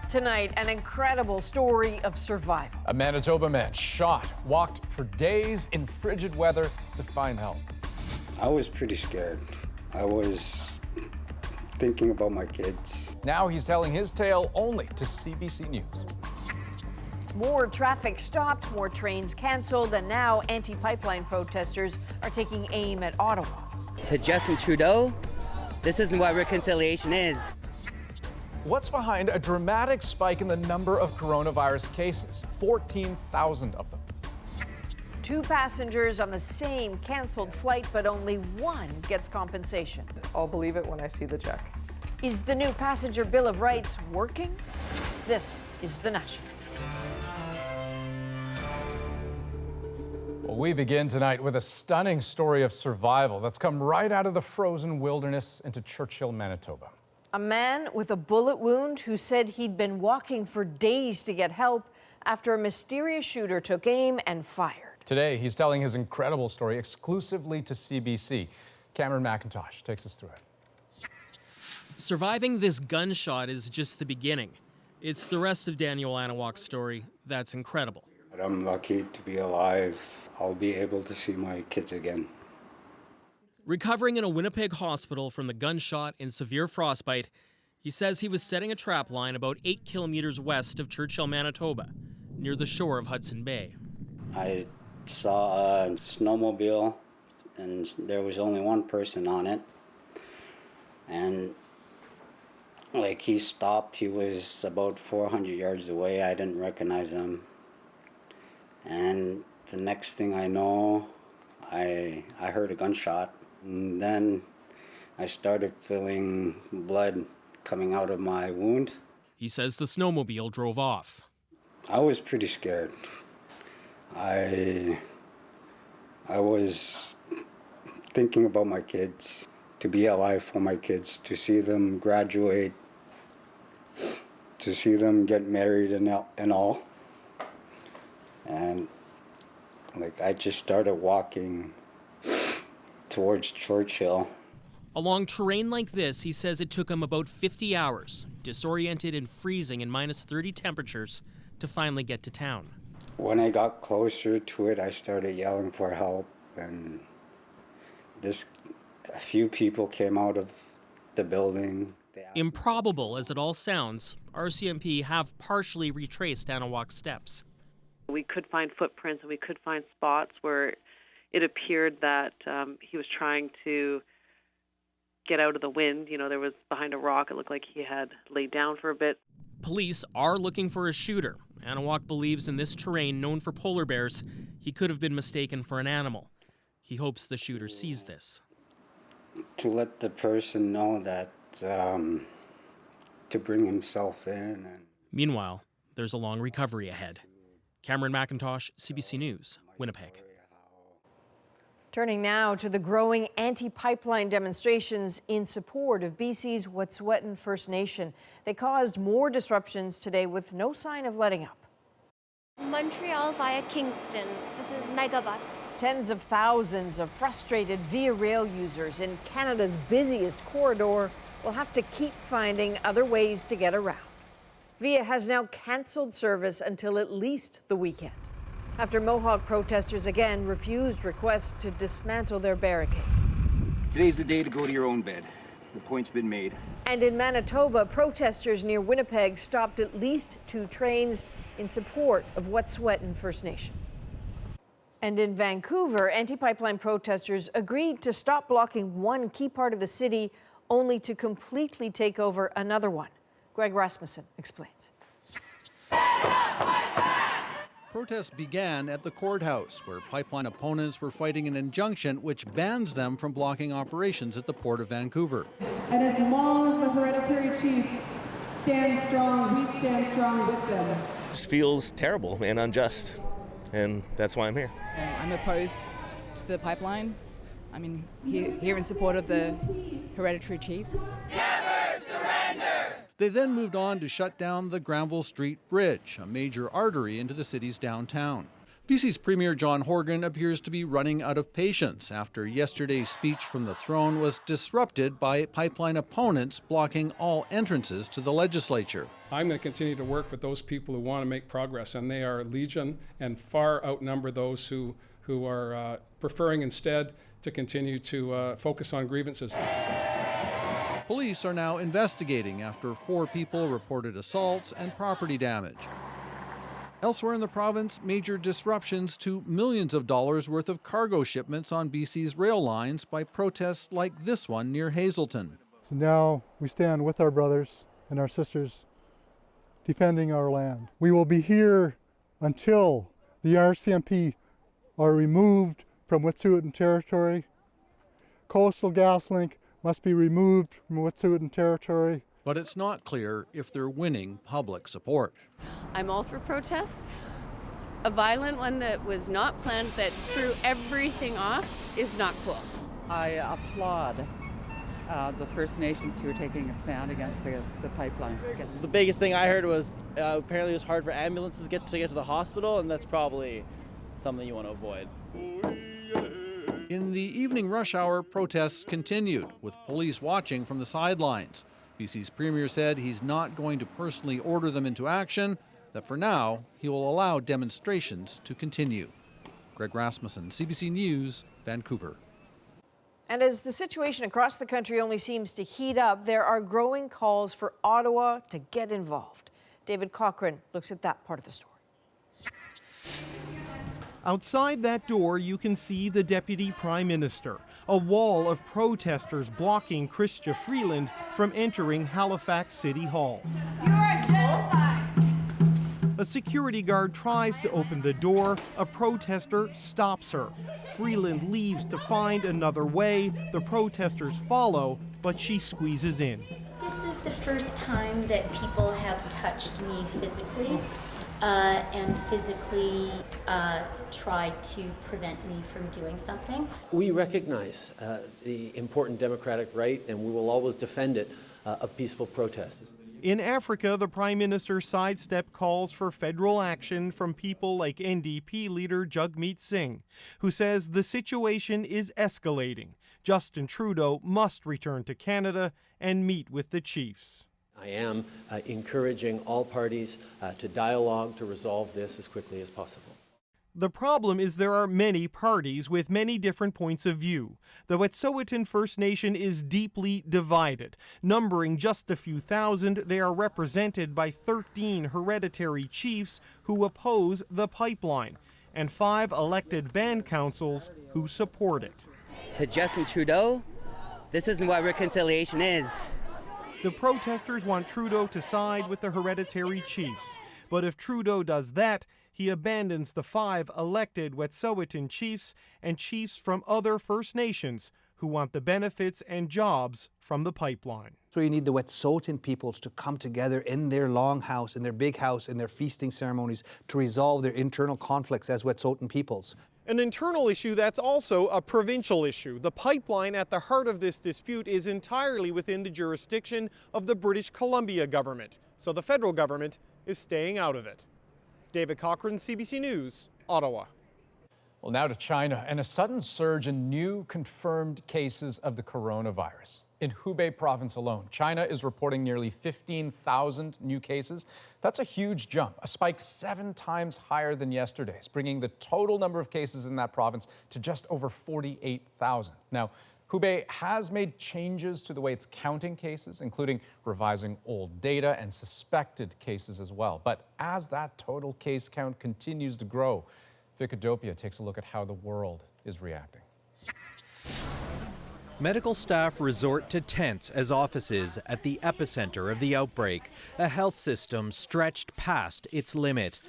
Tonight, an incredible story of survival. A Manitoba man shot, walked for days in frigid weather to find help. I was pretty scared. I was thinking about my kids. Now he's telling his tale only to CBC News. More traffic stopped, more trains canceled, and now anti-pipeline protesters are taking aim at Ottawa. To Justin Trudeau, this isn't what reconciliation is. What's behind a dramatic spike in the number of coronavirus cases? 14,000 of them. 2 passengers on the same canceled flight, but only one gets compensation. I'll believe it when I see the check. Is the new passenger Bill of Rights working? This is The National. Well, we begin tonight with a stunning story of survival that's come right out of the frozen wilderness into Churchill, Manitoba. A man with a bullet wound who said he'd been walking for days to get help after a mysterious shooter took aim and fired. Today, he's telling his incredible story exclusively to CBC. Cameron McIntosh takes us through it. Surviving this gunshot is just the beginning. It's the rest of Daniel Anawak's story that's incredible. I'm lucky to be alive. I'll be able to see my kids again. Recovering in a Winnipeg hospital from the gunshot and severe frostbite, he says he was setting a trap line about 8 kilometers west of Churchill, Manitoba, near the shore of Hudson Bay. I saw a snowmobile, and there was only one person on it. And he stopped. He was about 400 yards away. I didn't recognize him. And the next thing I know, I heard a gunshot. And then I started feeling blood coming out of my wound. He says the snowmobile drove off. I was pretty scared. I was thinking about my kids, to be alive for my kids, to see them graduate, to see them get married and all. And I just started walking towards Churchill. Along terrain like this, he says it took him about 50 hours, disoriented and freezing in minus 30 temperatures, to finally get to town. When I got closer to it, I started yelling for help, and a few people came out of the building. Improbable as it all sounds, RCMP have partially retraced Anawak's steps. We could find footprints and we could find spots where it appeared that he was trying to get out of the wind. You know, there was behind a rock. It looked like he had laid down for a bit. Police are looking for a shooter. Anawak believes in this terrain known for polar bears, he could have been mistaken for an animal. He hopes the shooter sees this. To let the person know that, to bring himself in. Meanwhile, there's a long recovery ahead. Cameron McIntosh, CBC News, Winnipeg. Turning now to the growing anti-pipeline demonstrations in support of BC's Wet'suwet'en First Nation. They caused more disruptions today with no sign of letting up. Montreal via Kingston. This is Megabus. Tens of thousands of frustrated Via Rail users in Canada's busiest corridor will have to keep finding other ways to get around. Via has now cancelled service until at least the weekend, after Mohawk protesters again refused requests to dismantle their barricade. Today's the day to go to your own bed. The point's been made. And in Manitoba, protesters near Winnipeg stopped at least 2 trains in support of Wet'suwet'en First Nation. And in Vancouver, anti-pipeline protesters agreed to stop blocking one key part of the city, only to completely take over another one. Greg Rasmussen explains. Protests began at the courthouse, where pipeline opponents were fighting an injunction which bans them from blocking operations at the Port of Vancouver. And as long as the hereditary chiefs stand strong, we stand strong with them. This feels terrible and unjust, and that's why I'm here. I'm opposed to the pipeline. I mean, here in support of the hereditary chiefs. Never surrender! They then moved on to shut down the Granville Street Bridge, a major artery into the city's downtown. BC's Premier John Horgan appears to be running out of patience after yesterday's speech from the throne was disrupted by pipeline opponents blocking all entrances to the legislature. I'm going to continue to work with those people who want to make progress, and they are legion and far outnumber those who are preferring instead to continue to focus on grievances. Police are now investigating after 4 people reported assaults and property damage. Elsewhere in the province, major disruptions to millions of dollars worth of cargo shipments on BC's rail lines by protests like this one near Hazelton. So now we stand with our brothers and our sisters defending our land. We will be here until the RCMP are removed from Wet'suwet'en territory. Coastal GasLink must be removed from Wet'suwet'en territory. But it's not clear if they're winning public support. I'm all for protests. A violent one that was not planned, that threw everything off, is not cool. I applaud the First Nations who are taking a stand against the pipeline. The biggest thing I heard was apparently it was hard for ambulances to get to the hospital, and that's probably something you want to avoid. In the evening rush hour, protests continued, with police watching from the sidelines. BC's Premier said he's not going to personally order them into action, that for now, he will allow demonstrations to continue. Greg Rasmussen, CBC News, Vancouver. And as the situation across the country only seems to heat up, there are growing calls for Ottawa to get involved. David Cochran looks at that part of the story. Outside that door, you can see the Deputy Prime Minister, a wall of protesters blocking Chrystia Freeland from entering Halifax City Hall. You're a genocide. A security guard tries to open the door. A protester stops her. Freeland leaves to find another way. The protesters follow, but she squeezes in. This is the first time that people have touched me physically. And physically tried to prevent me from doing something. We recognize the important democratic right, and we will always defend it, of peaceful protests. In Africa, the Prime Minister sidestepped calls for federal action from people like NDP leader Jagmeet Singh, who says the situation is escalating. Justin Trudeau must return to Canada and meet with the chiefs. I am encouraging all parties to dialogue to resolve this as quickly as possible. The problem is there are many parties with many different points of view. The Wet'suwet'en First Nation is deeply divided. Numbering just a few thousand, they are represented by 13 hereditary chiefs who oppose the pipeline and 5 elected band councils who support it. To Justin Trudeau, this isn't what reconciliation is. The protesters want Trudeau to side with the hereditary chiefs. But if Trudeau does that, he abandons the 5 elected Wet'suwet'en chiefs and chiefs from other First Nations who want the benefits and jobs from the pipeline. So you need the Wet'suwet'en peoples to come together in their longhouse, in their big house, in their feasting ceremonies to resolve their internal conflicts as Wet'suwet'en peoples. An internal issue that's also a provincial issue. The pipeline at the heart of this dispute is entirely within the jurisdiction of the British Columbia government, so the federal government is staying out of it. David Cochran, CBC News, Ottawa. Well, now to China and a sudden surge in new confirmed cases of the coronavirus. In Hubei province alone, China is reporting nearly 15,000 new cases. That's a huge jump, a spike 7 times higher than yesterday's, bringing the total number of cases in that province to just over 48,000. Now, Hubei has made changes to the way it's counting cases, including revising old data and suspected cases as well. But as that total case count continues to grow, Vicadopia takes a look at how the world is reacting. Medical staff resort to tents as offices at the epicenter of the outbreak, a health system stretched past its limit.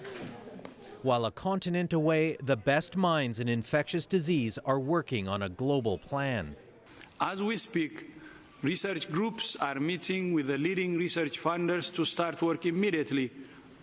While a continent away, the best minds in infectious disease are working on a global plan. As we speak, research groups are meeting with the leading research funders to start work immediately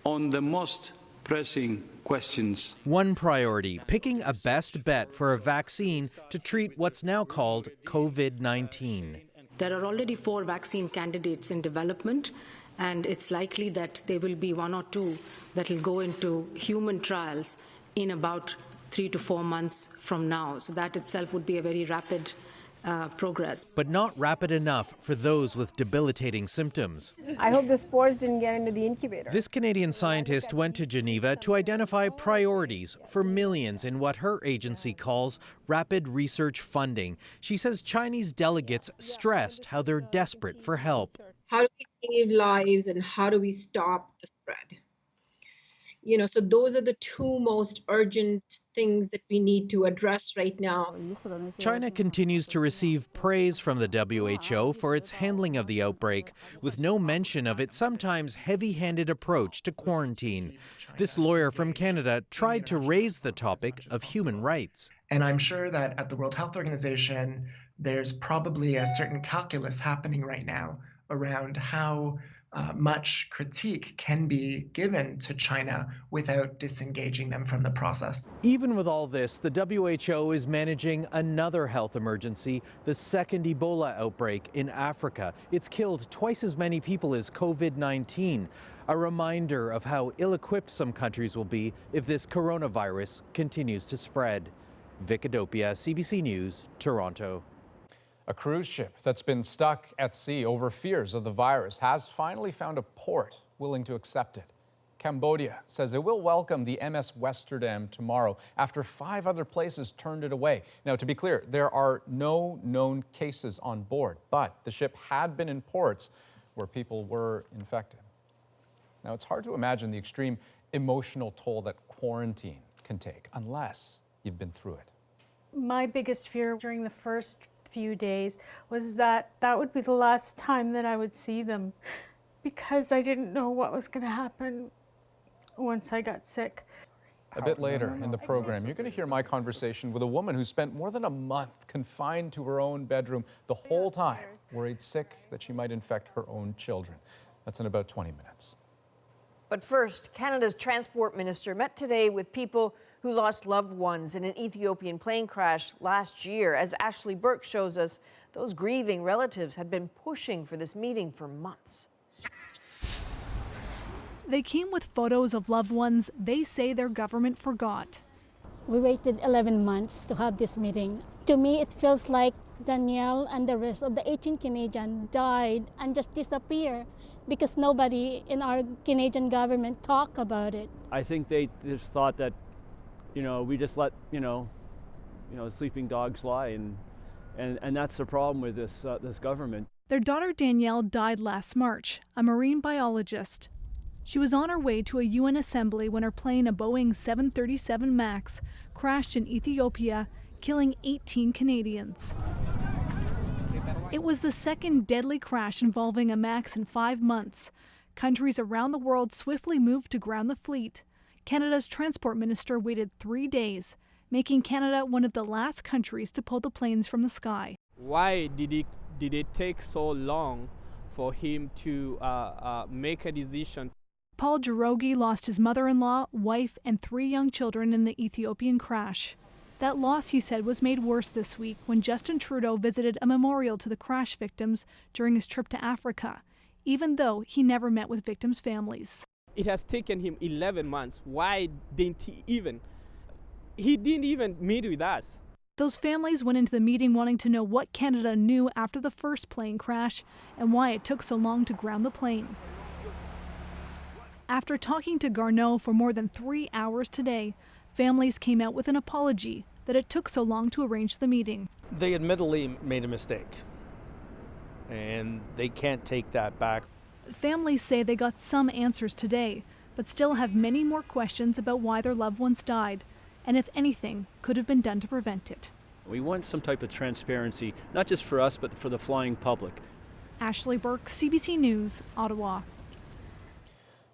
on the most pressing questions. One priority, picking a best bet for a vaccine to treat what's now called COVID-19. There are already 4 vaccine candidates in development, and it's likely that there will be 1 or 2 that will go into human trials in about 3 to 4 months from now. So that itself would be a very rapid progress. But not rapid enough for those with debilitating symptoms. I hope the spores didn't get into the incubator. This Canadian scientist went to Geneva to identify priorities for millions in what her agency calls rapid research funding. She says Chinese delegates stressed how they're desperate for help. How do we save lives and how do we stop the spread? So those are the two most urgent things that we need to address right now. China continues to receive praise from the WHO for its handling of the outbreak, with no mention of its sometimes heavy-handed approach to quarantine. This lawyer from Canada tried to raise the topic of human rights. And I'm sure that at the World Health Organization, there's probably a certain calculus happening right now around how much critique can be given to China without disengaging them from the process. Even with all this, the WHO is managing another health emergency, the second Ebola outbreak in Africa. It's killed twice as many people as COVID-19. A reminder of how ill-equipped some countries will be if this coronavirus continues to spread. Vic Adopia, CBC News, Toronto. A cruise ship that's been stuck at sea over fears of the virus has finally found a port willing to accept it. Cambodia says it will welcome the MS Westerdam tomorrow after 5 other places turned it away. Now, to be clear, there are no known cases on board, but the ship had been in ports where people were infected. Now, it's hard to imagine the extreme emotional toll that quarantine can take unless you've been through it. My biggest fear during the first few days was that would be the last time that I would see them, because I didn't know what was going to happen once I got sick. A bit later in the program, you're going to hear my conversation with a woman who spent more than a month confined to her own bedroom the whole time, worried sick that she might infect her own children. That's in about 20 minutes. But first, Canada's transport minister met today with people who lost loved ones in an Ethiopian plane crash last year. As Ashley Burke shows us, those grieving relatives had been pushing for this meeting for months. They came with photos of loved ones they say their government forgot. We waited 11 months to have this meeting. To me, it feels like Danielle and the rest of the 18 Canadians died and just disappeared because nobody in our Canadian government talked about it. I think they just thought that, we just let, sleeping dogs lie, and that's the problem with this government. Their daughter Danielle died last March, a marine biologist. She was on her way to a UN assembly when her plane, a Boeing 737 MAX, crashed in Ethiopia, killing 18 Canadians. It was the second deadly crash involving a MAX in 5 months. Countries around the world swiftly moved to ground the fleet. Canada's transport minister waited 3 days, making Canada one of the last countries to pull the planes from the sky. Why did it take so long for him to make a decision? Paul Jirogi lost his mother-in-law, wife, and 3 young children in the Ethiopian crash. That loss, he said, was made worse this week when Justin Trudeau visited a memorial to the crash victims during his trip to Africa, even though he never met with victims' families. It has taken him 11 months. Why didn't he didn't even meet with us. Those families went into the meeting wanting to know what Canada knew after the first plane crash and why it took so long to ground the plane. After talking to Garneau for more than 3 hours today, families came out with an apology that it took so long to arrange the meeting. They admittedly made a mistake, and they can't take that back. Families say they got some answers today, but still have many more questions about why their loved ones died, and if anything could have been done to prevent it. We want some type of transparency, not just for us, but for the flying public. Ashley Burke, CBC News, Ottawa.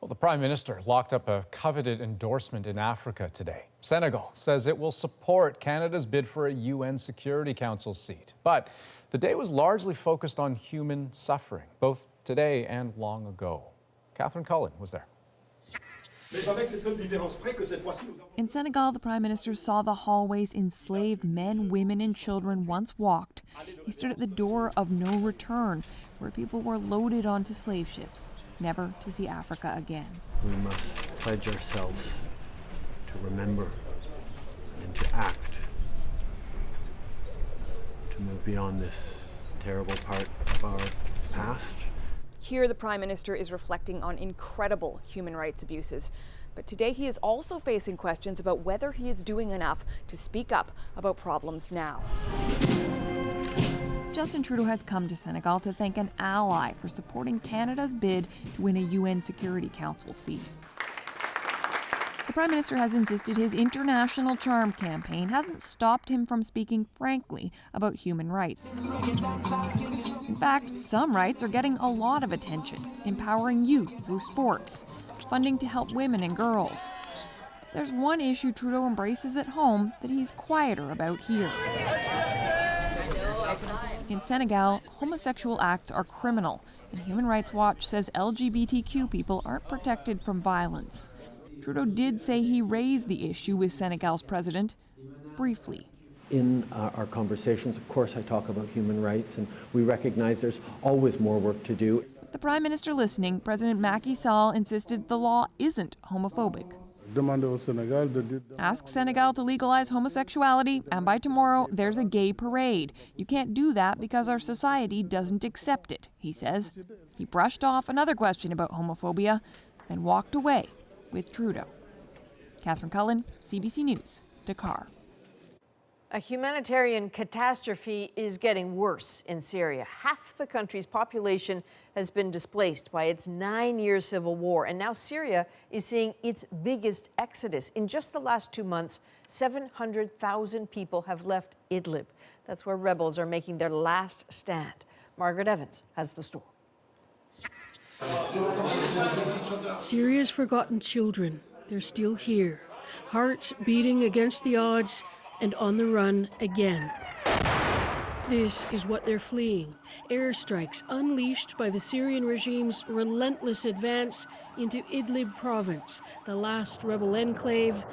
Well, the Prime Minister locked up a coveted endorsement in Africa today. Senegal says it will support Canada's bid for a UN Security Council seat. But the day was largely focused on human suffering, both today and long ago. Catherine Cullen was there. In Senegal, the Prime Minister saw the hallways enslaved men, women, and children once walked. He stood at the door of no return, where people were loaded onto slave ships, never to see Africa again. We must pledge ourselves to remember and to act, to move beyond this terrible part of our past. Here, the Prime Minister is reflecting on incredible human rights abuses. But today he is also facing questions about whether he is doing enough to speak up about problems now. Justin Trudeau has come to Senegal to thank an ally for supporting Canada's bid to win a UN Security Council seat. The Prime Minister has insisted his international charm campaign hasn't stopped him from speaking frankly about human rights. In fact, some rights are getting a lot of attention, empowering youth through sports, funding to help women and girls. There's one issue Trudeau embraces at home that he's quieter about here. In Senegal, homosexual acts are criminal, and Human Rights Watch says LGBTQ people aren't protected from violence. Trudeau did say he raised the issue with Senegal's president, briefly. In our conversations, of course, I talk about human rights, and we recognize there's always more work to do. With the Prime Minister listening, President Macky Sall insisted the law isn't homophobic. Ask Senegal to legalize homosexuality, and by tomorrow, there's a gay parade. You can't do that because our society doesn't accept it, he says. He brushed off another question about homophobia, then walked away with Trudeau. Catherine Cullen, CBC News, Dakar. A humanitarian catastrophe is getting worse in Syria. Half the country's population has been displaced by its 9-year civil war, and now Syria is seeing its biggest exodus. In just the last 2 months, 700,000 people have left Idlib. That's where rebels are making their last stand. Margaret Evans has the story. Syria's forgotten children, they're still here, hearts beating against the odds and on the run again. This is what they're fleeing, airstrikes unleashed by the Syrian regime's relentless advance into Idlib province, the last rebel enclave,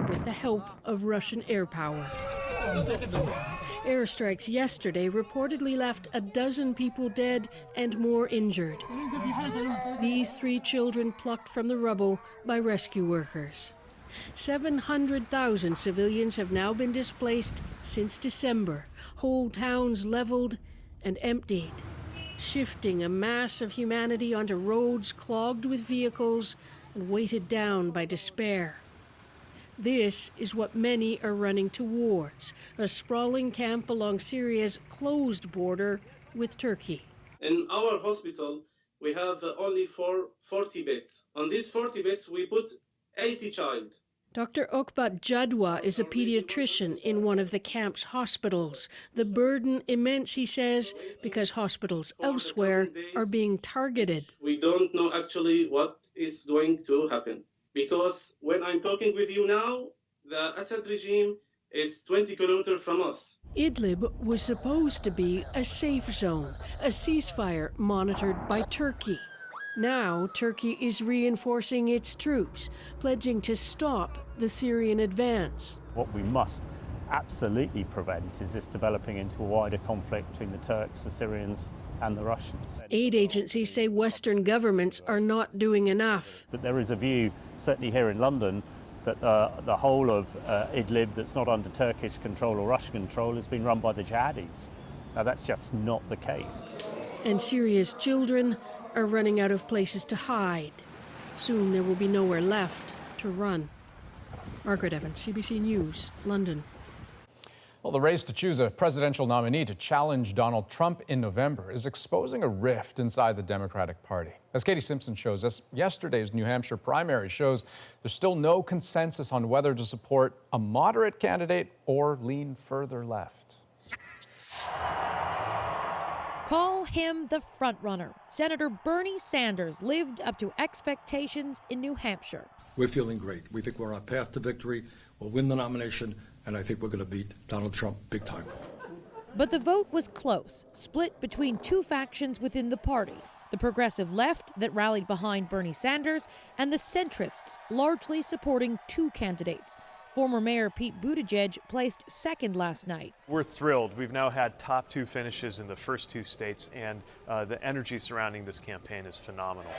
with the help of Russian air power. Airstrikes yesterday reportedly left a dozen people dead and more injured. These 3 children plucked from the rubble by rescue workers. 700,000 civilians have now been displaced since December, whole towns leveled and emptied, shifting a mass of humanity onto roads clogged with vehicles and weighted down by despair. This is what many are running towards, a sprawling camp along Syria's closed border with Turkey. In our hospital, we have only 40 beds. On these 40 beds, we put 80 children. Dr. Okbat Jadwa is a pediatrician in one of the camp's hospitals. The burden immense, he says, because hospitals elsewhere are being targeted. We don't know actually what is going to happen. Because when I'm talking with you now, the Assad regime is 20 kilometers from us. Idlib was supposed to be a safe zone, a ceasefire monitored by Turkey. Now, Turkey is reinforcing its troops, pledging to stop the Syrian advance. What we must absolutely prevent is this developing into a wider conflict between the Turks, the Syrians, and the Russians. Aid agencies say Western governments are not doing enough. But there is a view, certainly here in London, that the whole of Idlib that's not under Turkish control or Russian control has been run by the jihadis. Now, that's just not the case. And Syria's children are running out of places to hide. Soon there will be nowhere left to run. Margaret Evans, CBC News, London. Well, the race to choose a presidential nominee to challenge Donald Trump in November is exposing a rift inside the Democratic Party. As Katie Simpson shows us, yesterday's New Hampshire primary shows there's still no consensus on whether to support a moderate candidate or lean further left. Call him the frontrunner. Senator Bernie Sanders lived up to expectations in New Hampshire. We're feeling great. We think we're on a path to victory. We'll win the nomination, and I think we're going to beat Donald Trump big time. But the vote was close, split between 2 factions within the party. The progressive left that rallied behind Bernie Sanders and the centrists largely supporting 2 candidates. Former Mayor Pete Buttigieg placed second last night. We're thrilled. We've now had top 2 finishes in the first 2 states, and the energy surrounding this campaign is phenomenal.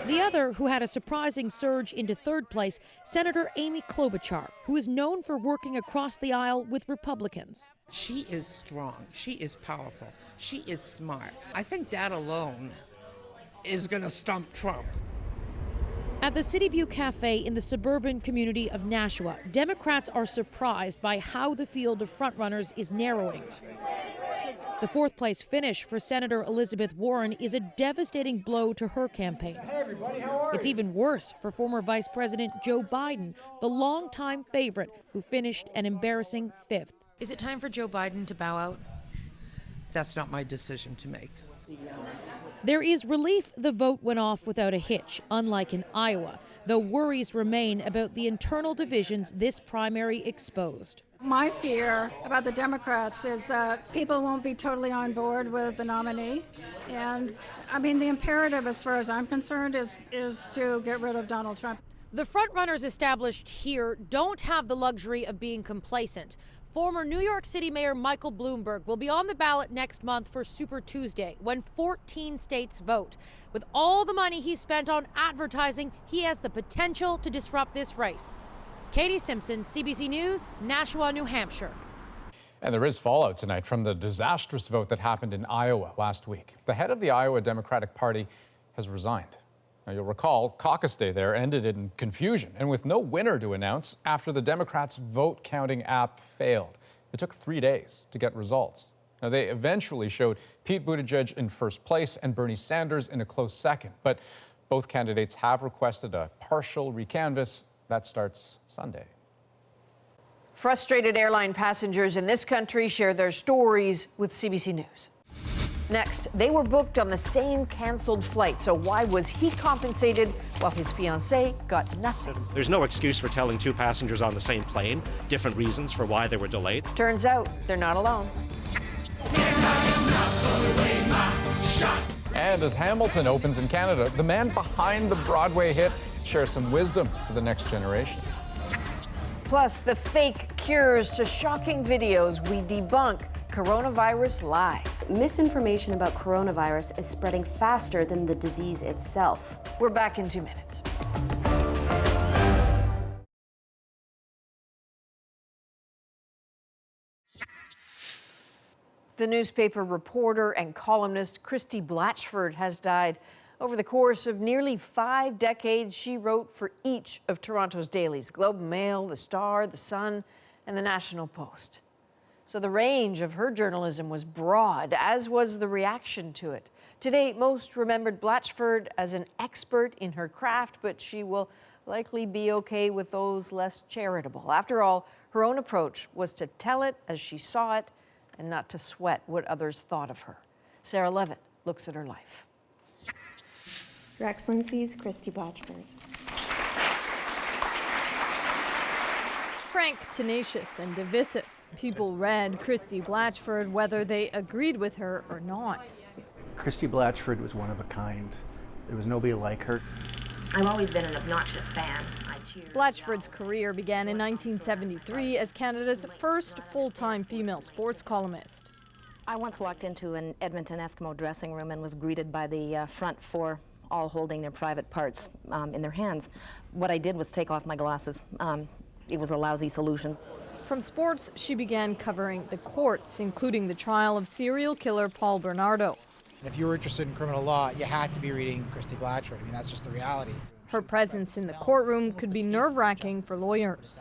The other who had a surprising surge into third place, Senator Amy Klobuchar, who is known for working across the aisle with Republicans. She is strong. She is powerful. She is smart. I think that alone is going to stump Trump. At the City View Cafe in the suburban community of Nashua, Democrats are surprised by how the field of frontrunners is narrowing. The fourth place finish for Senator Elizabeth Warren is a devastating blow to her campaign. It's even worse for former Vice President Joe Biden, the longtime favorite who finished an embarrassing 5th. Is it time for Joe Biden to bow out? That's not my decision to make. There is relief the vote went off without a hitch, unlike in Iowa, though worries remain about the internal divisions this primary exposed. My fear about the Democrats is that people won't be totally on board with the nominee. And I mean, the imperative, as far as I'm concerned, is to get rid of Donald Trump. The frontrunners established here don't have the luxury of being complacent. Former New York City Mayor Michael Bloomberg will be on the ballot next month for Super Tuesday, when 14 states vote. With all the money he spent on advertising, he has the potential to disrupt this race. Katie Simpson, CBC News, Nashua, New Hampshire. And there is fallout tonight from the disastrous vote that happened in Iowa last week. The head of the Iowa Democratic Party has resigned. Now, you'll recall caucus day there ended in confusion and with no winner to announce after the Democrats' vote counting app failed. It took 3 days to get results. Now, they eventually showed Pete Buttigieg in first place and Bernie Sanders in a close second. But both candidates have requested a partial recanvass. That starts Sunday. Frustrated airline passengers in this country share their stories with CBC News. Next, they were booked on the same canceled flight. So why was he compensated while his fiancée got nothing? There's no excuse for telling 2 passengers on the same plane different reasons for why they were delayed. Turns out they're not alone. And as Hamilton opens in Canada, the man behind the Broadway hit shares some wisdom for the next generation. Plus, the fake cures to shocking videos we debunk coronavirus lies. Misinformation about coronavirus is spreading faster than the disease itself. We're back in 2 minutes. The newspaper reporter and columnist Christy Blatchford has died. Over the course of nearly 5 decades, she wrote for each of Toronto's dailies: Globe and Mail, The Star, The Sun, and The National Post. So the range of her journalism was broad, as was the reaction to it. Today, most remembered Blatchford as an expert in her craft, but she will likely be okay with those less charitable. After all, her own approach was to tell it as she saw it and not to sweat what others thought of her. Sarah Levitt looks at her life. Your Excellencies, Christy Blatchford. Frank, tenacious, and divisive. People read Christy Blatchford whether they agreed with her or not. Christy Blatchford was one of a kind. There was nobody like her. I've always been an obnoxious fan. Blatchford's career began in 1973 as Canada's first full-time female sports columnist. I once walked into an Edmonton Eskimo dressing room and was greeted by the front 4, all holding their private parts in their hands. What I did was take off my glasses. It was a lousy solution. From sports, she began covering the courts, including the trial of serial killer Paul Bernardo. If you were interested in criminal law, you had to be reading Christy Blatchford. I mean, that's just the reality. Her presence in the courtroom could be nerve-wracking for lawyers.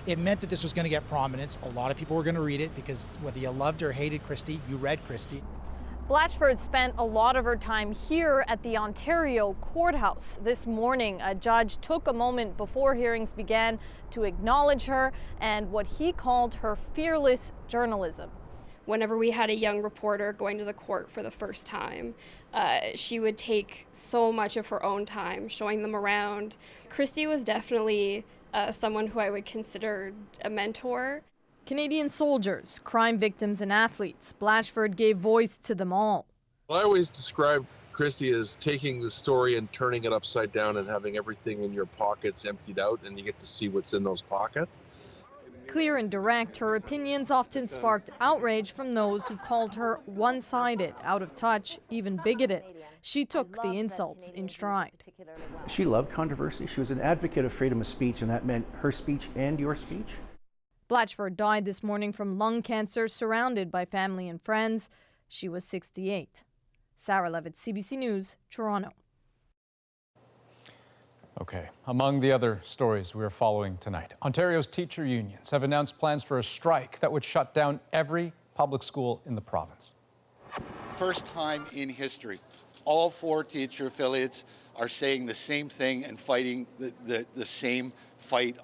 It meant that this was going to get prominence. A lot of people were going to read it because whether you loved or hated Christy, you read Christy. Blatchford spent a lot of her time here at the Ontario courthouse. This morning, a judge took a moment before hearings began to acknowledge her and what he called her fearless journalism. Whenever we had a young reporter going to the court for the first time, she would take so much of her own time showing them around. Christy was definitely someone who I would consider a mentor. Canadian soldiers, crime victims, and athletes, Blatchford gave voice to them all. I always describe Christy is taking the story and turning it upside down and having everything in your pockets emptied out, and you get to see what's in those pockets. Clear and direct, her opinions often sparked outrage from those who called her one-sided, out of touch, even bigoted. She took the insults in stride. She loved controversy. She was an advocate of freedom of speech, and that meant her speech and your speech. Blatchford died this morning from lung cancer, surrounded by family and friends. She was 68. Sarah Levitt, CBC News, Toronto. Okay, among the other stories we are following tonight, Ontario's teacher unions have announced plans for a strike that would shut down every public school in the province. First time in history, all 4 teacher affiliates are saying the same thing and fighting the same fight.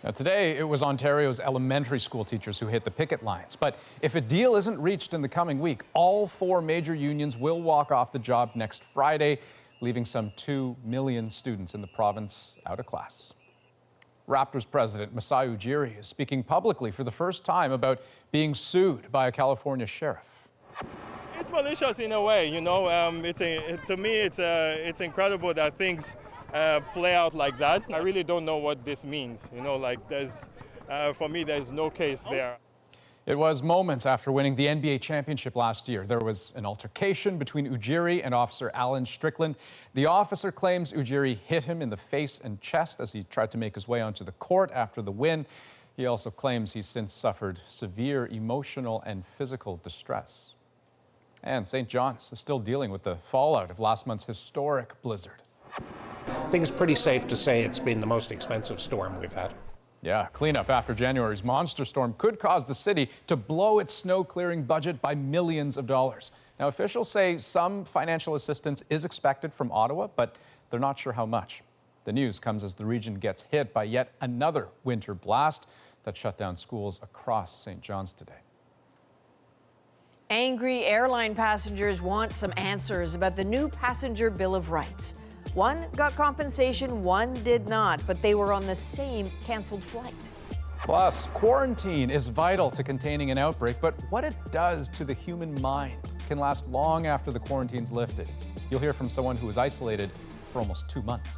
Now, today, it was Ontario's elementary school teachers who hit the picket lines. But if a deal isn't reached in the coming week, all 4 major unions will walk off the job next Friday, leaving some 2 million students in the province out of class. Raptors president Masai Ujiri is speaking publicly for the first time about being sued by a California sheriff. It's malicious in a way, you know. To me, it's incredible that things play out like that. I really don't know what this means. You know, like for me, there's no case there. It was moments after winning the NBA championship last year. There was an altercation between Ujiri and Officer Alan Strickland. The officer claims Ujiri hit him in the face and chest as he tried to make his way onto the court after the win. He also claims he's since suffered severe emotional and physical distress. And St. John's is still dealing with the fallout of last month's historic blizzard. I think it's pretty safe to say it's been the most expensive storm we've had. Yeah, cleanup after January's monster storm could cause the city to blow its snow clearing budget by millions of dollars. Now, officials say some financial assistance is expected from Ottawa, but they're not sure how much. The news comes as the region gets hit by yet another winter blast that shut down schools across St. John's today. Angry airline passengers want some answers about the new passenger Bill of Rights. One got compensation, one did not, but they were on the same canceled flight. Plus, quarantine is vital to containing an outbreak, but what it does to the human mind can last long after the quarantine's lifted. You'll hear from someone who was isolated for almost 2 months.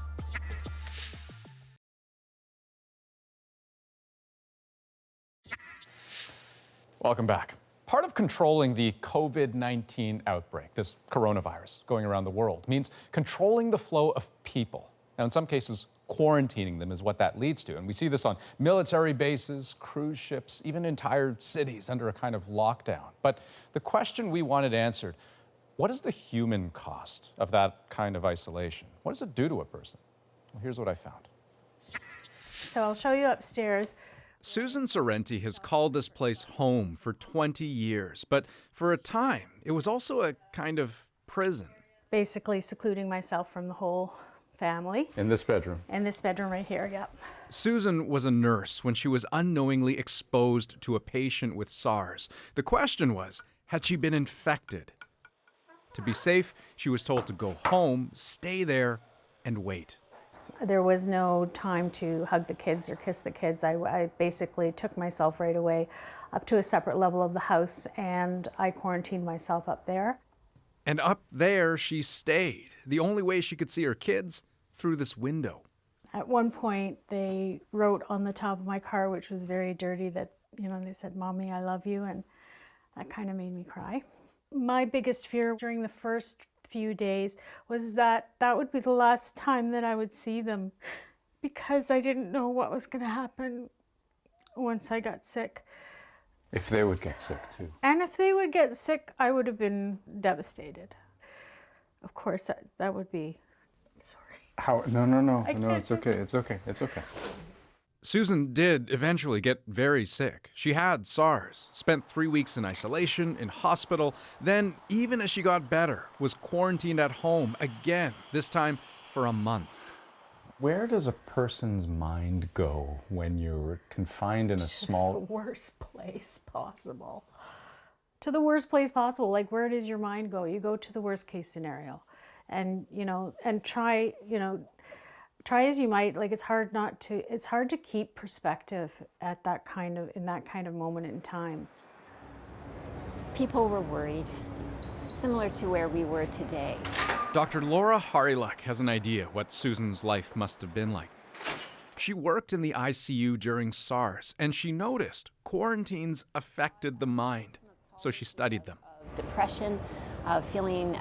Welcome back. Part of controlling the COVID-19 outbreak, this coronavirus going around the world, means controlling the flow of people. Now, in some cases, quarantining them is what that leads to. And we see this on military bases, cruise ships, even entire cities under a kind of lockdown. But the question we wanted answered, what is the human cost of that kind of isolation? What does it do to a person? Well, here's what I found. So I'll show you upstairs. Susan Sorrenti has called this place home for 20 years, but for a time, it was also a kind of prison. Basically secluding myself from the whole family. In this bedroom? In this bedroom right here, yep. Susan was a nurse when she was unknowingly exposed to a patient with SARS. The question was, had she been infected? To be safe, she was told to go home, stay there, and wait. There was no time to hug the kids or kiss the kids. I basically took myself right away up to a separate level of the house, and I quarantined myself up there. And up there she stayed. The only way she could see her kids, through this window. At one point, they wrote on the top of my car, which was very dirty, that, you know, they said, "Mommy, I love you," and that kind of made me cry. My biggest fear during the first few days was that that would be the last time that I would see them, because I didn't know what was going to happen once I got sick. If they would get sick too. And if they would get sick, I would have been devastated. Of course, that would be, sorry. How? No, it's okay, it's okay, it's okay. Susan did eventually get very sick. She had SARS, spent 3 weeks in isolation, in hospital, then, even as she got better, was quarantined at home again, this time for a month. Where does a person's mind go when you're confined in a small... To the worst place possible. To the worst place possible. Like, where does your mind go? You go to the worst case scenario. And, you know, and try as you might, like, it's hard to keep perspective at in that kind of moment in time. People were worried. similar to where we were today. Dr. Laura Hariluk has an idea what Susan's life must have been like. She worked in the ICU during SARS, and she noticed quarantines affected the mind, so she studied them. Depression, feeling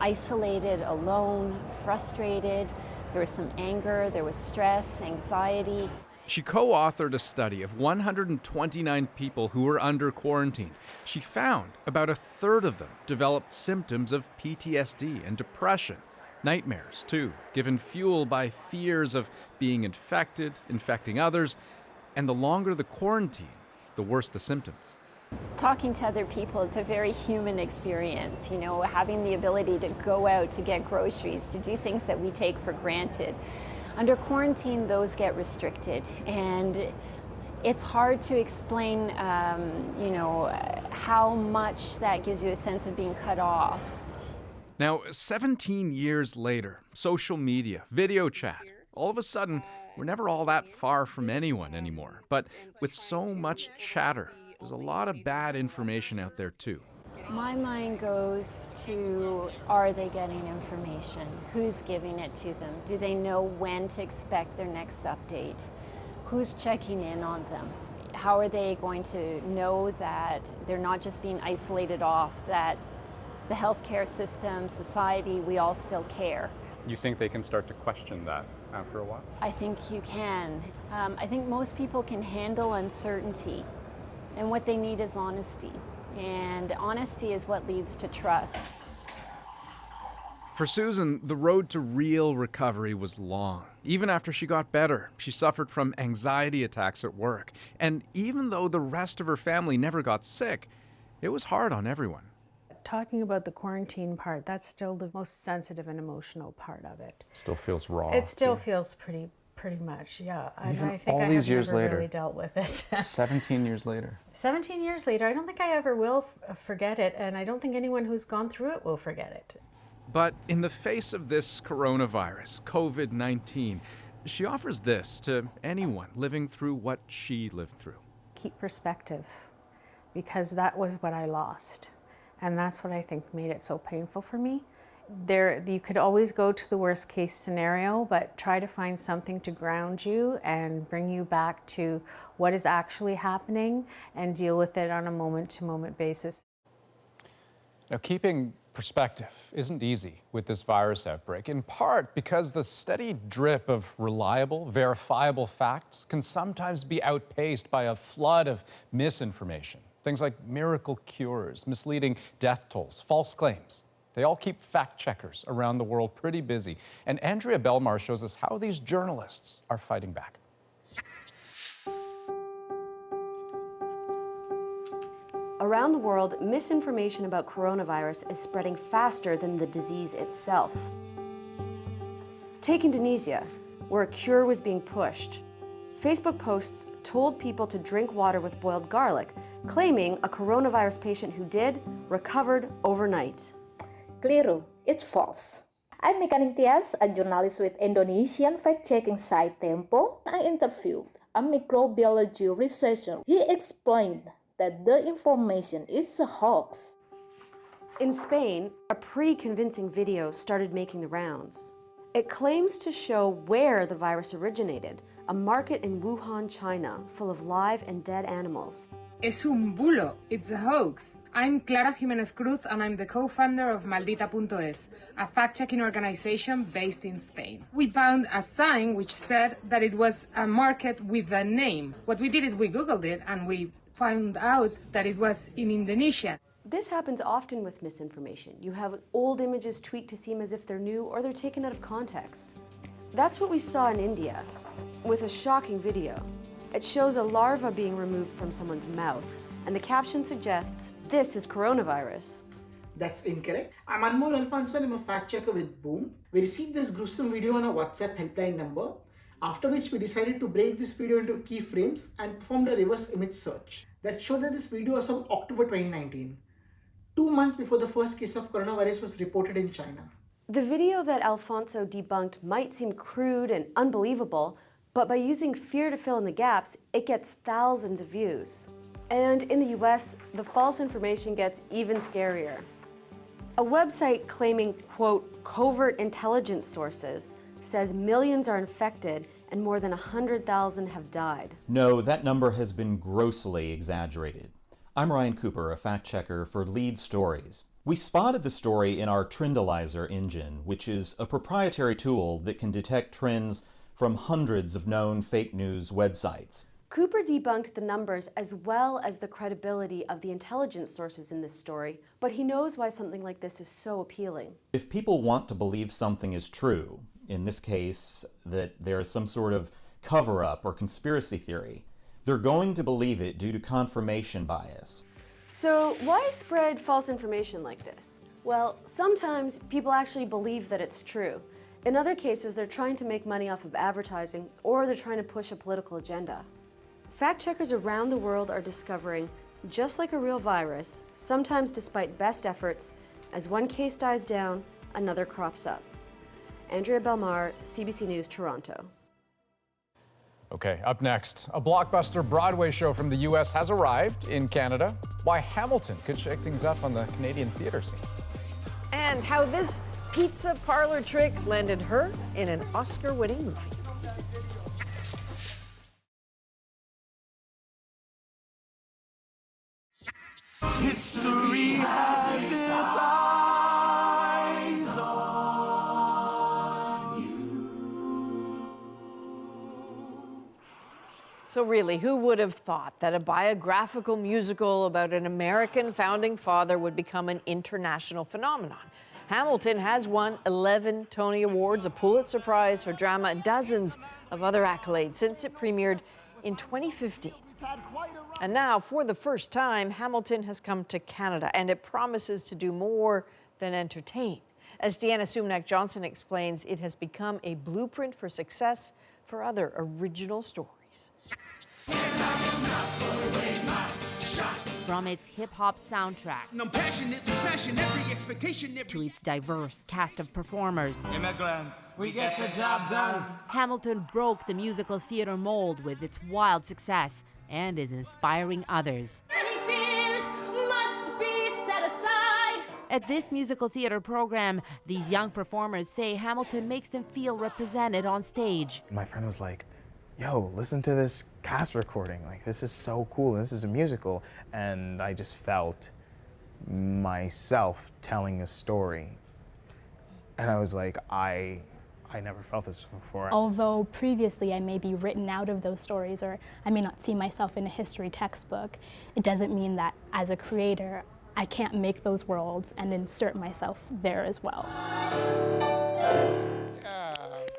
isolated, alone, frustrated. There was some anger, there was stress, anxiety. She co-authored a study of 129 people who were under quarantine. She found about a third of them developed symptoms of PTSD and depression. Nightmares, too, given fuel by fears of being infected, infecting others, and the longer the quarantine, the worse the symptoms. Talking to other people is a very human experience, you know, having the ability to go out to get groceries, to do things that we take for granted. Under quarantine, those get restricted, and it's hard to explain, how much that gives you a sense of being cut off. Now, 17 years later, social media, video chat, all of a sudden, we're never all that far from anyone anymore. But with so much chatter, there's a lot of bad information out there too. My mind goes to, are they getting information? Who's giving it to them? Do they know when to expect their next update? Who's checking in on them? How are they going to know that they're not just being isolated off, that the healthcare system, society, we all still care? You think they can start to question that after a while? I think you can. I think most people can handle uncertainty, and what they need is honesty. And honesty is what leads to trust. For Susan, the road to real recovery was long. Even after she got better, she suffered from anxiety attacks at work. And even though the rest of her family never got sick, it was hard on everyone. Talking about the quarantine part, that's still the most sensitive and emotional part of it. Still feels raw. It still feels pretty much, yeah. And I think all I these have years never later, really dealt with it. 17 years later. 17 years later, I don't think I ever will forget it, and I don't think anyone who's gone through it will forget it. But in the face of this coronavirus, COVID-19, she offers this to anyone living through what she lived through. Keep perspective, because that was what I lost. And that's what I think made it so painful for me. You could always go to the worst case scenario, but try to find something to ground you and bring you back to what is actually happening and deal with it on a moment-to-moment basis. Now, keeping perspective isn't easy with this virus outbreak, in part because the steady drip of reliable, verifiable facts can sometimes be outpaced by a flood of misinformation. Things like miracle cures, misleading death tolls, false claims. They all keep fact checkers around the world pretty busy. And Andrea Belmar shows us how these journalists are fighting back. Around the world, misinformation about coronavirus is spreading faster than the disease itself. Take Indonesia, where a cure was being pushed. Facebook posts told people to drink water with boiled garlic, claiming a coronavirus patient who did recovered overnight. Keliru, it's false. I'm Mekanik Tias, a journalist with Indonesian fact-checking site Tempo. I interviewed a microbiology researcher. He explained that the information is a hoax. In Spain, a pretty convincing video started making the rounds. It claims to show where the virus originated, a market in Wuhan, China, full of live and dead animals. Es un bulo. It's a hoax. I'm Clara Jimenez Cruz, and I'm the co-founder of Maldita.es, a fact-checking organization based in Spain. We found a sign which said that it was a market with a name. What we did is we Googled it, and we found out that it was in Indonesia. This happens often with misinformation. You have old images tweaked to seem as if they're new, or they're taken out of context. That's what we saw in India, with a shocking video. It shows a larva being removed from someone's mouth, and the caption suggests this is coronavirus. That's incorrect. I'm Anmol Alfonso, I'm a fact checker with Boom. We received this gruesome video on a WhatsApp helpline number, after which we decided to break this video into key frames and performed a reverse image search that showed that this video was from October 2019, 2 months before the first case of coronavirus was reported in China. The video that Alfonso debunked might seem crude and unbelievable, but by using fear to fill in the gaps, it gets thousands of views. And in the US, the false information gets even scarier. A website claiming, quote, covert intelligence sources says millions are infected and more than 100,000 have died. No, that number has been grossly exaggerated. I'm Ryan Cooper, a fact checker for Lead Stories. We spotted the story in our Trendalizer engine, which is a proprietary tool that can detect trends from hundreds of known fake news websites. Cooper debunked the numbers as well as the credibility of the intelligence sources in this story, but he knows why something like this is so appealing. If people want to believe something is true, in this case, that there is some sort of cover-up or conspiracy theory, they're going to believe it due to confirmation bias. So why spread false information like this? Well, sometimes people actually believe that it's true. In other cases, they're trying to make money off of advertising, or they're trying to push a political agenda. Fact checkers around the world are discovering, just like a real virus, sometimes despite best efforts, as one case dies down, another crops up. Andrea Belmar, CBC News, Toronto. Okay, up next, a blockbuster Broadway show from the U.S. has arrived in Canada. Why Hamilton could shake things up on the Canadian theater scene. And how this pizza parlor trick landed her in an Oscar-winning movie. History has its eyes on you. So really, who would have thought that a biographical musical about an American founding father would become an international phenomenon? Hamilton has won 11 Tony Awards, a Pulitzer Prize for drama, and dozens of other accolades since it premiered in 2015. And now, for the first time, Hamilton has come to Canada, and it promises to do more than entertain. As Deanna Sumnak-Johnson explains, it has become a blueprint for success for other original stories. From its hip-hop soundtrack I'm passionately smashing every expectation to its diverse cast of performers, immigrants, we get the job done. Hamilton broke the musical theater mold with its wild success and is inspiring others. Any fears must be set aside. At this musical theater program, these young performers say Hamilton makes them feel represented on stage. My friend was like, yo, listen to this cast recording. Like, this is so cool. This is a musical. And I just felt myself telling a story. And I was like, I never felt this before. Although previously I may be written out of those stories, or I may not see myself in a history textbook, it doesn't mean that as a creator, I can't make those worlds and insert myself there as well.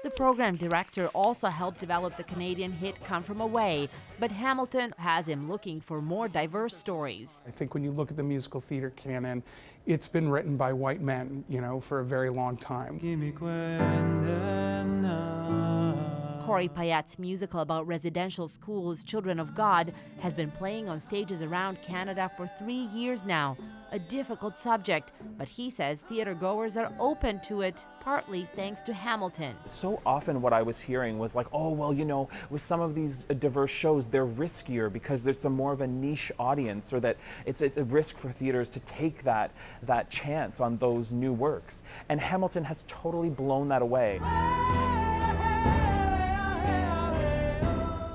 The program director also helped develop the Canadian hit Come From Away, but Hamilton has him looking for more diverse stories. I think when you look at the musical theater canon, it's been written by white men, for a very long time. Corey Payette's musical about residential schools, Children of God, has been playing on stages around Canada for 3 years now. A difficult subject, but he says theater goers are open to it, partly thanks to Hamilton. So often what I was hearing was like, oh, well, with some of these diverse shows, they're riskier because there's more of a niche audience, or that it's a risk for theaters to take that chance on those new works. And Hamilton has totally blown that away.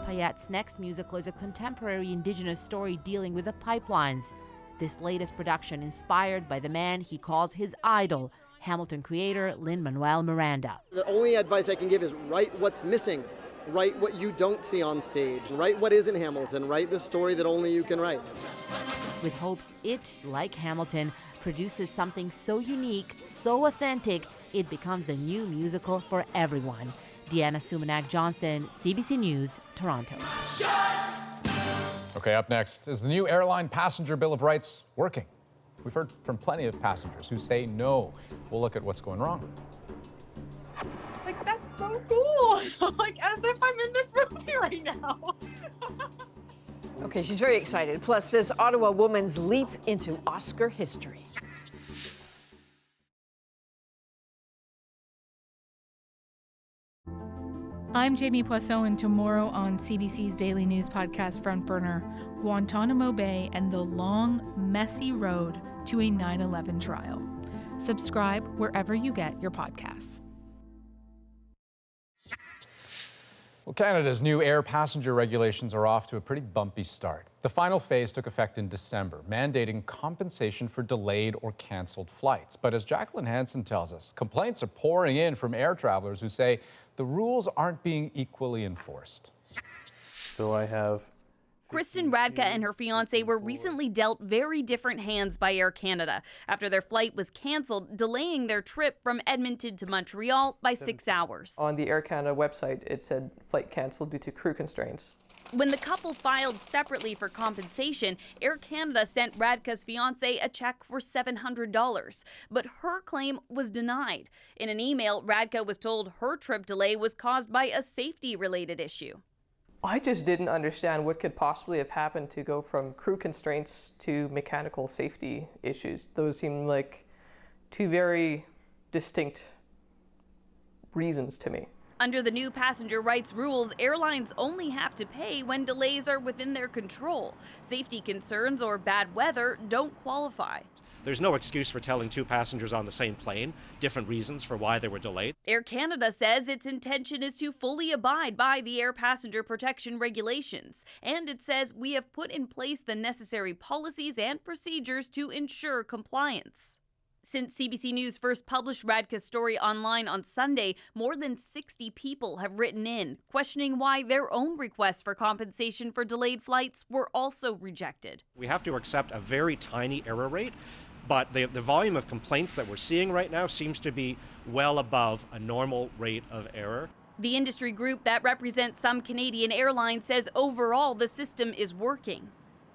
Payette's next musical is a contemporary Indigenous story dealing with the pipelines. This latest production inspired by the man he calls his idol, Hamilton creator Lin-Manuel Miranda. The only advice I can give is write what's missing. Write what you don't see on stage. Write what isn't Hamilton. Write the story that only you can write. With hopes it, like Hamilton, produces something so unique, so authentic, it becomes the new musical for everyone. Deanna Sumnak-Johnson, CBC News, Toronto. Okay, up next, is the new airline passenger Bill of Rights working? We've heard from plenty of passengers who say no. We'll look at what's going wrong. Like, that's so cool. Like, as if I'm in this movie right now. Okay, she's very excited. Plus, this Ottawa woman's leap into Oscar history. I'm Jamie Poisson, and tomorrow on CBC's daily news podcast Front Burner, Guantanamo Bay and the long, messy road to a 9/11 trial. Subscribe wherever you get your podcasts. Well, Canada's new air passenger regulations are off to a pretty bumpy start. The final phase took effect in December, mandating compensation for delayed or canceled flights. But as Jacqueline Hansen tells us, complaints are pouring in from air travelers who say the rules aren't being equally enforced. So I have Kristen Radka and her fiance were recently dealt very different hands by Air Canada after their flight was canceled, delaying their trip from Edmonton to Montreal by 6 hours. On the Air Canada website, it said flight canceled due to crew constraints. When the couple filed separately for compensation, Air Canada sent Radka's fiance a check for $700, but her claim was denied. In an email, Radka was told her trip delay was caused by a safety-related issue. I just didn't understand what could possibly have happened to go from crew constraints to mechanical safety issues. Those seem like two very distinct reasons to me. Under the new passenger rights rules, airlines only have to pay when delays are within their control. Safety concerns or bad weather don't qualify. There's no excuse for telling two passengers on the same plane different reasons for why they were delayed. Air Canada says its intention is to fully abide by the air passenger protection regulations. And it says we have put in place the necessary policies and procedures to ensure compliance. Since CBC News first published Radka's story online on Sunday, more than 60 people have written in, questioning why their own requests for compensation for delayed flights were also rejected. We have to accept a very tiny error rate, but the volume of complaints that we're seeing right now seems to be well above a normal rate of error. The industry group that represents some Canadian airlines says overall the system is working.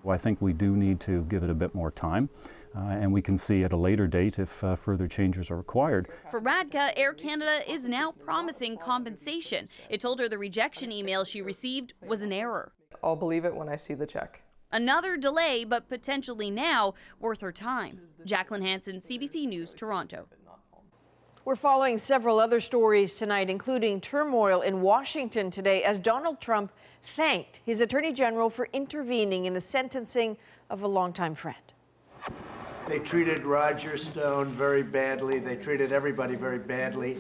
Well, I think we do need to give it a bit more time, and we can see at a later date if further changes are required. For Radka, Air Canada is now promising compensation. It told her the rejection email she received was an error. I'll believe it when I see the check. Another delay, but potentially now worth her time. Jacqueline Hansen, CBC News, Toronto. We're following several other stories tonight, including turmoil in Washington today as Donald Trump thanked his Attorney General for intervening in the sentencing of a longtime friend. They treated Roger Stone very badly. They treated everybody very badly.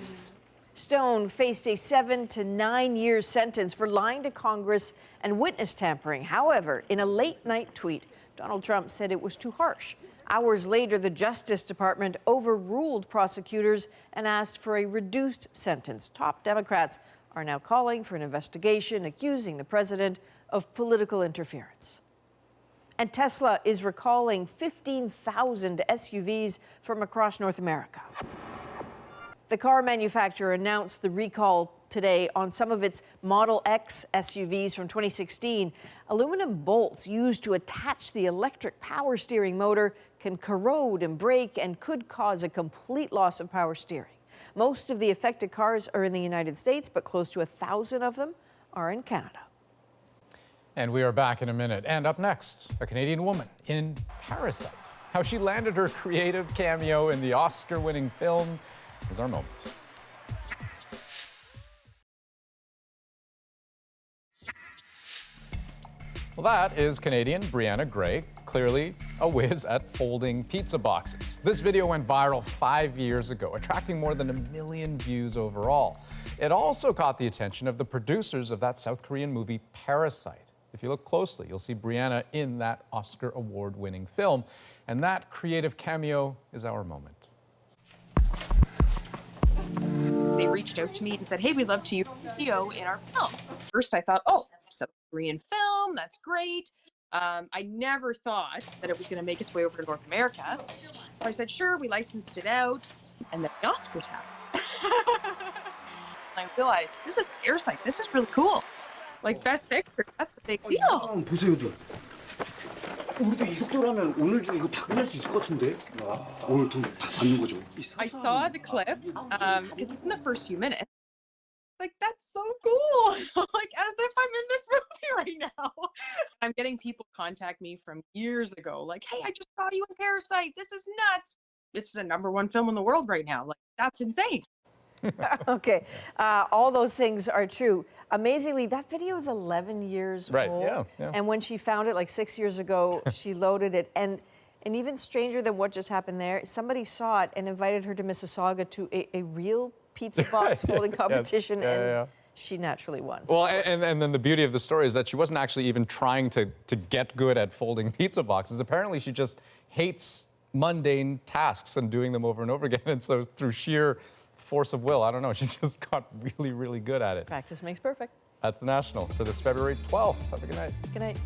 Stone faced a 7 to 9 year sentence for lying to Congress and witness tampering. However, in a late-night tweet, Donald Trump said it was too harsh. Hours later, the Justice Department overruled prosecutors and asked for a reduced sentence. Top Democrats are now calling for an investigation, accusing the president of political interference. And Tesla is recalling 15,000 SUVs from across North America. The car manufacturer announced the recall today on some of its Model X SUVs from 2016. Aluminum bolts used to attach the electric power steering motor can corrode and break and could cause a complete loss of power steering. Most of the affected cars are in the United States, but close to 1,000 of them are in Canada. And we are back in a minute. And up next, a Canadian woman in Parasite. How she landed her creative cameo in the Oscar-winning film is our moment. Well, that is Canadian Brianna Gray, clearly a whiz at folding pizza boxes. This video went viral 5 years ago, attracting more than 1 million views overall. It also caught the attention of the producers of that South Korean movie Parasite. If you look closely, you'll see Brianna in that Oscar award-winning film. And that creative cameo is our moment. They reached out to me and said, hey, we'd love to use video in our film. First, I thought, oh, South Korean film, that's great. I never thought that it was going to make its way over to North America. So I said, sure, we licensed it out. And then the Oscars happened. I realized, this is Parasite. This is really cool. Like, Best Picture, that's a big deal. 보세요. 우리도 이 속도라면 오늘 중에 이거 다 끝낼 수 있을 것 같은데. 오늘 돈 다 받는 거죠. I saw the clip, because in the first few minutes, like, that's so cool. Like, as if I'm in this movie right now. I'm getting people contact me from years ago, like, hey, I just saw you in Parasite. This is nuts. It's the #1 film in the world right now. Like, that's insane. Okay, all those things are true. Amazingly, that video is 11 years Right, old. yeah. And when she found it like 6 years ago, she loaded it. And And even stranger than what just happened there, somebody saw it and invited her to Mississauga to a real pizza box folding competition, and she naturally won. Well, and then the beauty of the story is that she wasn't actually even trying to get good at folding pizza boxes. Apparently, she just hates mundane tasks and doing them over and over again. And so through sheer force of will, I don't know, she just got really, really good at it. Practice makes perfect. That's the National for this February 12th. Have a good night. Good night.